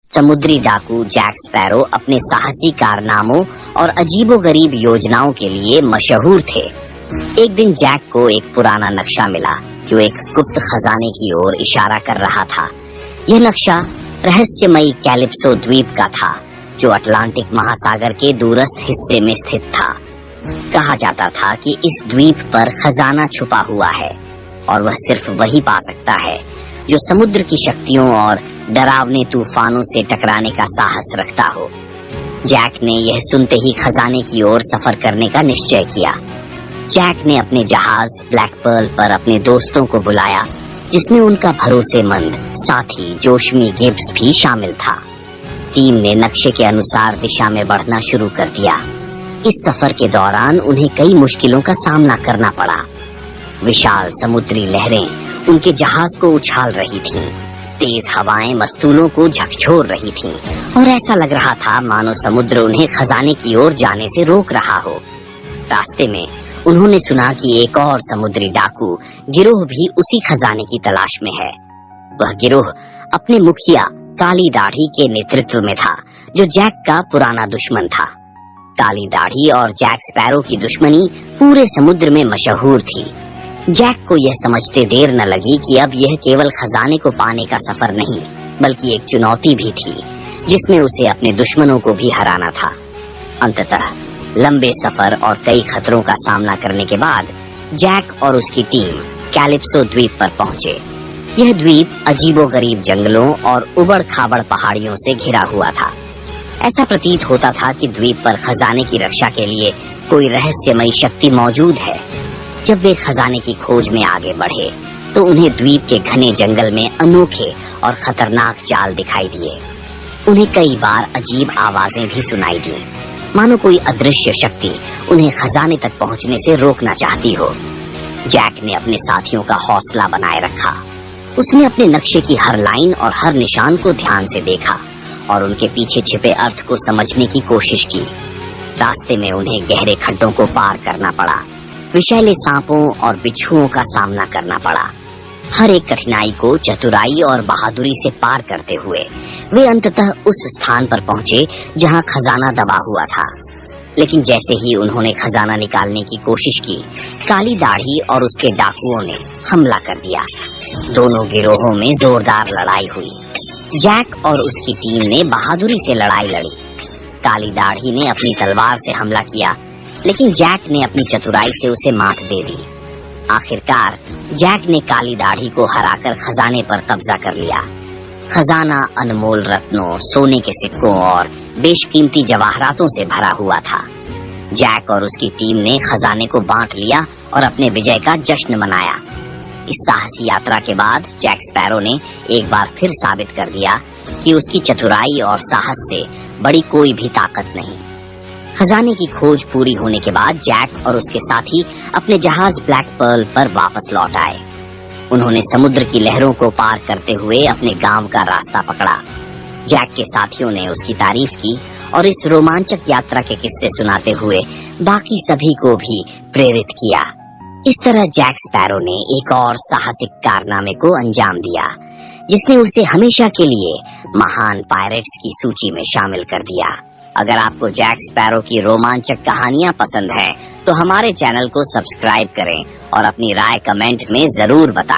समुद्री डाकू Jack sparrow अपने साहसी कारनामों और अजीबोगरीब योजनाओं के लिए मशहूर थे। एक दिन जैक को एक पुराना नक्शा मिला जो एक गुप्त खजाने की ओर इशारा कर रहा था। यह नक्शा रहस्यमयी कैलिप्सो द्वीप का था जो अटलांटिक महासागर के दूरस्थ हिस्से में स्थित था। कहा जाता था कि इस द्वीप पर खजाना छुपा हुआ है और वह सिर्फ वही पा सकता है जो समुद्र की शक्तियों और डरावने तूफानों से टकराने का साहस रखता हो। जैक ने यह सुनते ही खजाने की ओर सफर करने का निश्चय किया। जैक ने अपने जहाज ब्लैक पर्ल पर अपने दोस्तों को बुलाया, जिसमें उनका भरोसेमंद साथी जोशमी गिब्स भी शामिल था। टीम ने नक्शे के अनुसार दिशा में बढ़ना शुरू कर दिया। इस सफर के दौरान उन्हें कई मुश्किलों का सामना करना पड़ा। विशाल समुद्री लहरें उनके जहाज को उछाल रही थीं। तेज हवाएं मस्तूलों को झकझोर रही थीं और ऐसा लग रहा था मानो समुद्र उन्हें खजाने की ओर जाने से रोक रहा हो। रास्ते में उन्होंने सुना कि एक और समुद्री डाकू गिरोह भी उसी खजाने की तलाश में है। वह गिरोह अपने मुखिया काली दाढ़ी के नेतृत्व में था, जो जैक का पुराना दुश्मन था। काली दाढ़ी और जैक स्पैरो की दुश्मनी पूरे समुद्र में मशहूर थी। जैक को यह समझते देर न लगी कि अब यह केवल खजाने को पाने का सफर नहीं, बल्कि एक चुनौती भी थी जिसमें उसे अपने दुश्मनों को भी हराना था। अंततः लंबे सफर और कई खतरों का सामना करने के बाद जैक और उसकी टीम कैलिप्सो द्वीप पर पहुंचे। यह द्वीप अजीबोगरीब जंगलों और उबड़-खाबड़ पहाड़ियों से घिरा हुआ था। ऐसा प्रतीत होता था कि द्वीप पर खजाने की रक्षा के लिए कोई रहस्यमयी शक्ति मौजूद है। जब वे खजाने की खोज में आगे बढ़े तो उन्हें द्वीप के घने जंगल में अनोखे और खतरनाक जाल दिखाई दिए। उन्हें कई बार अजीब आवाजें भी सुनाई दी, मानो कोई अदृश्य शक्ति उन्हें खजाने तक पहुंचने से रोकना चाहती हो। जैक ने अपने साथियों का हौसला बनाए रखा। उसने अपने नक्शे की हर लाइन और हर निशान को ध्यान से देखा और उनके पीछे छिपे अर्थ को समझने की कोशिश की। रास्ते में उन्हें गहरे खड्डों को पार करना पड़ा, विषैले सांपों और बिच्छुओं का सामना करना पड़ा। हर एक कठिनाई को चतुराई और बहादुरी से पार करते हुए वे अंततः उस स्थान पर पहुंचे जहां खजाना दबा हुआ था। लेकिन जैसे ही उन्होंने खजाना निकालने की कोशिश की, काली दाढ़ी और उसके डाकुओं ने हमला कर दिया। दोनों गिरोहों में जोरदार लड़ाई हुई। जैक और उसकी टीम ने बहादुरी से लड़ाई लड़ी। काली दाढ़ी ने अपनी तलवार से हमला किया, लेकिन जैक ने अपनी चतुराई से उसे मात दे दी। आखिरकार जैक ने काली दाढ़ी को हराकर खजाने पर कब्जा कर लिया। खजाना अनमोल रत्नों, सोने के सिक्कों और बेशकीमती जवाहरातों से भरा हुआ था। जैक और उसकी टीम ने खजाने को बांट लिया और अपने विजय का जश्न मनाया। इस साहसी यात्रा के बाद जैक स्पैरो ने एक बार फिर साबित कर दिया कि उसकी चतुराई और साहस से बड़ी कोई भी ताकत नहीं। खजाने की खोज पूरी होने के बाद जैक और उसके साथी अपने जहाज ब्लैक पर्ल पर वापस लौट आए। उन्होंने समुद्र की लहरों को पार करते हुए अपने गांव का रास्ता पकड़ा। जैक के साथियों ने उसकी तारीफ की और इस रोमांचक यात्रा के किस्से सुनाते हुए बाकी सभी को भी प्रेरित किया। इस तरह जैक स्पैरो ने एक और साहसिक कारनामे को अंजाम दिया, जिसने उसे हमेशा के लिए महान पायरेट्स की सूची में शामिल कर दिया। अगर आपको जैक स्पैरो की रोमांचक कहानियां पसंद हैं, तो हमारे चैनल को सब्सक्राइब करें और अपनी राय कमेंट में जरूर बताएं।